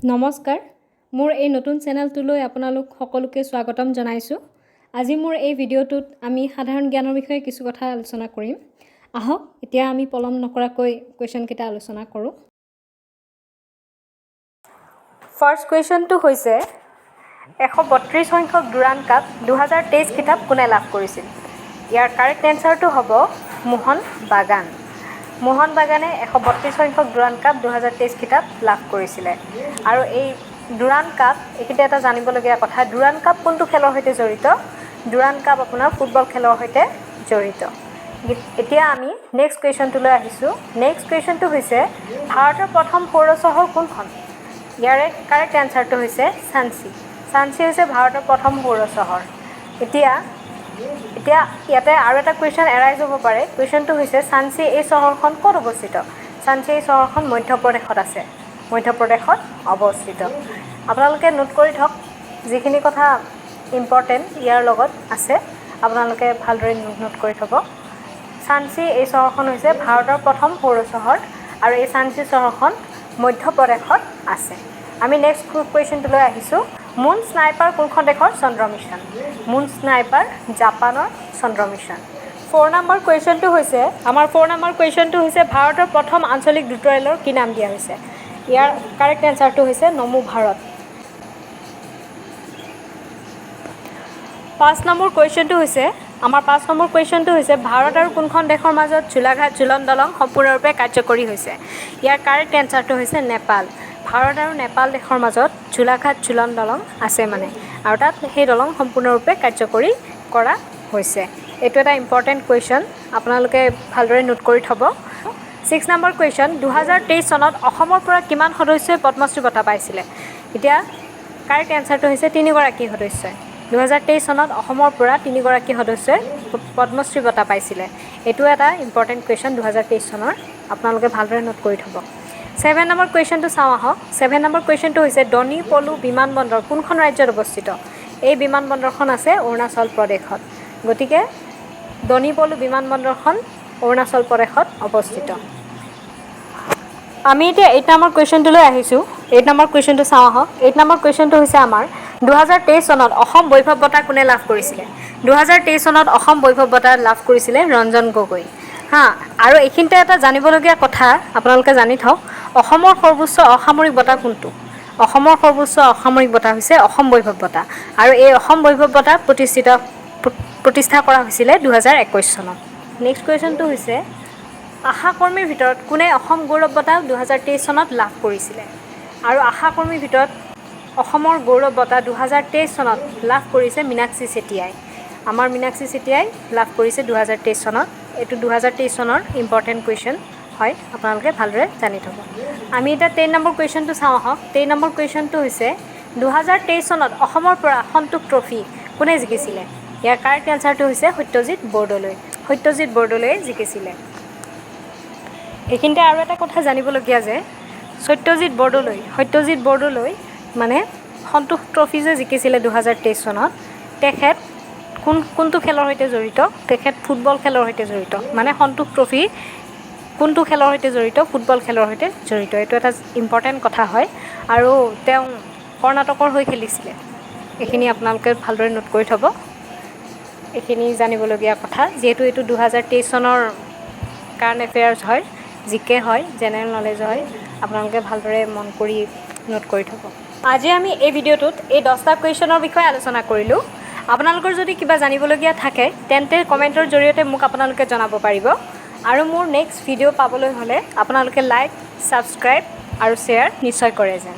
নমস্কাৰ মোৰ এই নতুন চেনেলটোলৈ আপোনালোক সকলোকে স্বাগতম জনাইছো। আজি মোৰ এই ভিডিঅ'টোত আমি সাধাৰণ জ্ঞানৰ বিষয়ে কিছু কথা আলোচনা কৰিম। আহক এতিয়া আমি পলম নকৰাকৈ কোৱেশ্চন কেইটা আলোচনা কৰোঁ। ফাৰ্ষ্ট কোৱেশ্চনটো হৈছে 132 সংখ্যক ডুৰাণ্ড কাপ 2023 খিতাপ কোনে লাভ কৰিছিল? ইয়াৰ কাৰেক্ট এনসাৰটো হ'ব মোহন বাগান। মোহন বাগানে 132 সংখ্যক ডুৰাণ্ড কাপ 2023 খিতাপ লাভ কৰিছিলে। আৰু এই ডুৰাণ্ড কাপ এইখিনিতে এটা জানিবলগীয়া কথা, ডুৰাণ্ড কাপ কোনটো খেলৰ সৈতে জড়িত? ডুৰাণ্ড কাপ আপোনাৰ ফুটবল খেলৰ সৈতে জড়িত। এতিয়া আমি নেক্সট কুৱেশ্যনটোলৈ আহিছোঁ। নেক্সট কুৱেশ্যনটো হৈছে ভাৰতৰ প্ৰথম পৌৰ চহৰ কোনখন? ইয়াৰে কাৰেক্ট এনসাৰটো হৈছে ঝান্সী। ঝান্সী হৈছে ভাৰতৰ প্ৰথম পৌৰ চহৰ। এতিয়া ইয়াতে আৰু এটা কুৱেশ্যন এৰাইজ হ'ব পাৰে। কুৱেশ্যনটো হৈছে ঝান্সী এই চহৰখন ক'ত অৱস্থিত? ঝান্সী এই চহৰখন মধ্যপ্ৰদেশত আছে। মধ্যপ্ৰদেশত অৱস্থিত। আপোনালোকে নোট কৰি থওক, যিখিনি কথা ইম্পৰ্টেণ্ট ইয়াৰ লগত আছে আপোনালোকে ভালদৰে নোট কৰি থ'ব। ঝান্সী এই চহৰখন হৈছে ভাৰতৰ প্ৰথম পৌৰ চহৰ আৰু এই ঝান্সী চহৰখন মধ্যপ্ৰদেশত আছে। আমি নেক্সট কুৱেশ্যনটোলৈ আহিছোঁ। মুন স্নাইপাৰ কোনখন দেশৰ চন্দ্ৰ মিছন? মুন স্নাইপাৰ জাপানৰ চন্দ্ৰ মিছন। 4 নম্বৰ কুৱেশ্যনটো হৈছে ভাৰতৰ প্ৰথম আঞ্চলিক দ্ৰুত ৰেলৰ কি নাম দিয়া হৈছে? ইয়াৰ কাৰেক্ট এনসাৰটো হৈছে নমো ভাৰত। 5 নম্বৰ কুৱেশ্যনটো হৈছে ভাৰত আৰু কোনখন দেশৰ মাজত ঝুলাঘাট ঝুলন দলং সম্পূৰ্ণৰূপে কাৰ্যকৰী হৈছে? ইয়াৰ কাৰেক্ট এনসাৰটো হৈছে নেপাল। ভাৰত আৰু নেপাল দেশৰ মাজত ঝুলাঘাট ঝুলন দলং আছে আৰু তাত সেই দলং সম্পূৰ্ণৰূপে কাৰ্যকৰী কৰা হৈছে। এইটো এটা ইম্পৰ্টেণ্ট কুৱেশ্যন, আপোনালোকে ভালদৰে নোট কৰি থ'ব। 6 নম্বৰ কুৱেশ্যন 2023 চনত অসমৰ পৰা কিমান সদস্যই পদ্মশ্ৰী বঁটা পাইছিলে? এতিয়া কাৰেক্ট এনসাৰটো হৈছে 3 গৰাকী সদস্যই। 2023 চনত অসমৰ পৰা 3 গৰাকী সদস্যই পদ্মশ্ৰী বঁটা পাইছিলে। এইটো এটা ইম্পৰ্টেণ্ট কুৱেশ্যন 2023 চনৰ, আপোনালোকে ভালদৰে নোট কৰি থ'ব। 7 নম্বৰ কুৱেশ্যনটো চাওঁ আহক। 7 নম্বৰ কুৱেশ্যনটো হৈছে দনি পলু বিমানবন্দৰ কোনখন ৰাজ্যত অৱস্থিত? এই বিমানবন্দৰখন আছে অৰুণাচল প্ৰদেশত। গতিকে দনি পলু বিমানবন্দৰখন অৰুণাচল প্ৰদেশত অৱস্থিত। আমি এতিয়া 8 নম্বৰ কুৱেশ্যনটোলৈ আহিছোঁ। 8 নম্বৰ কুৱেশ্যনটো চাওঁ আহক। 8 নম্বৰ কুৱেশ্যনটো হৈছে আমাৰ 2023 চনত অসম বৈভৱ বঁটা কোনে লাভ কৰিছিলে? 2023 চনত অসম বৈভৱ বঁটা লাভ কৰিছিলে ৰঞ্জন গগৈ। আৰু এইখিনিতে এটা জানিবলগীয়া কথা আপোনালোকে জানি থওক, অসমৰ সৰ্বোচ্চ অসামৰিক বঁটা কোনটো? অসমৰ সৰ্বোচ্চ অসামৰিক বঁটা হৈছে অসম বৈভৱ বঁটা আৰু এই অসম বৈভৱ বঁটা প্ৰতিষ্ঠা কৰা হৈছিলে 2021 চনত। নেক্সট কুৱেশ্যনটো হৈছে আশা কৰ্মীৰ ভিতৰত কোনে অসম গৌৰৱ বঁটা 2023 চনত লাভ কৰিছিলে? আৰু আশা কৰ্মীৰ ভিতৰত অসমৰ গৌৰৱ বঁটা 2023 চনত লাভ কৰিছে মীনাক্ষী চেতিয়াই। আমাৰ মীনাক্ষী চেতিয়াই লাভ কৰিছে 2023 চনত। এইটো 2023 চনৰ ইম্পৰ্টেণ্ট কুৱেশ্যন হয়, আপোনালোকে ভালদৰে জানি থ'ব। আমি এতিয়া 13 নম্বৰ কুৱেশ্যনটো চাওঁ আহক। 13 নম্বৰ কুৱেশ্যনটো হৈছে 2023 চনত অসমৰ পৰা সন্তোষ ট্ৰফি কোনে জিকিছিলে? ইয়াৰ কাৰেক্ট এনসাৰটো হৈছে সত্যজিৎ বৰদলৈ। সত্যজিৎ বৰদলৈয়ে জিকিছিলে। এইখিনিতে আৰু এটা কথা জানিবলগীয়া যে সত্যজিৎ বৰদলৈ মানে সন্তোষ ট্ৰফি যে জিকিছিলে 2023 চনত, তেখেত কোনটো খেলৰ সৈতে জড়িত? তেখেত ফুটবল খেলৰ সৈতে জড়িত। মানে সন্তোষ ট্ৰফি কোনটো খেলৰ সৈতে জড়িত? ফুটবল খেলৰ সৈতে জড়িত। এইটো এটা ইম্পৰ্টেণ্ট কথা হয় আৰু তেওঁ কৰ্ণাটকৰ হৈ খেলিছিলে। এইখিনি আপোনালোকে ভালদৰে নোট কৰি থ'ব। এইখিনি জানিবলগীয়া কথা, যিহেতু এইটো 2023 চনৰ কাৰেণ্ট এফেয়াৰ্ছ হয়, জিকে হয়, জেনেৰেল নলেজ হয়, আপোনালোকে ভালদৰে মন কৰি নোট কৰি থ'ব। আজি আমি এই ভিডিঅ'টোত এই 10টা কুৱেশ্যনৰ বিষয়ে আলোচনা কৰিলোঁ। আপোনালোকৰ যদি কিবা জানিবলগীয়া থাকে তেন্তে কমেণ্টৰ জৰিয়তে মোক আপোনালোকে জনাব পাৰিব। আৰু মোৰ নেক্সট ভিডিঅ' পাবলৈ হ'লে আপোনালোকে লাইক, ছাবস্ক্ৰাইব আৰু শ্বেয়াৰ নিশ্চয় কৰে যেন।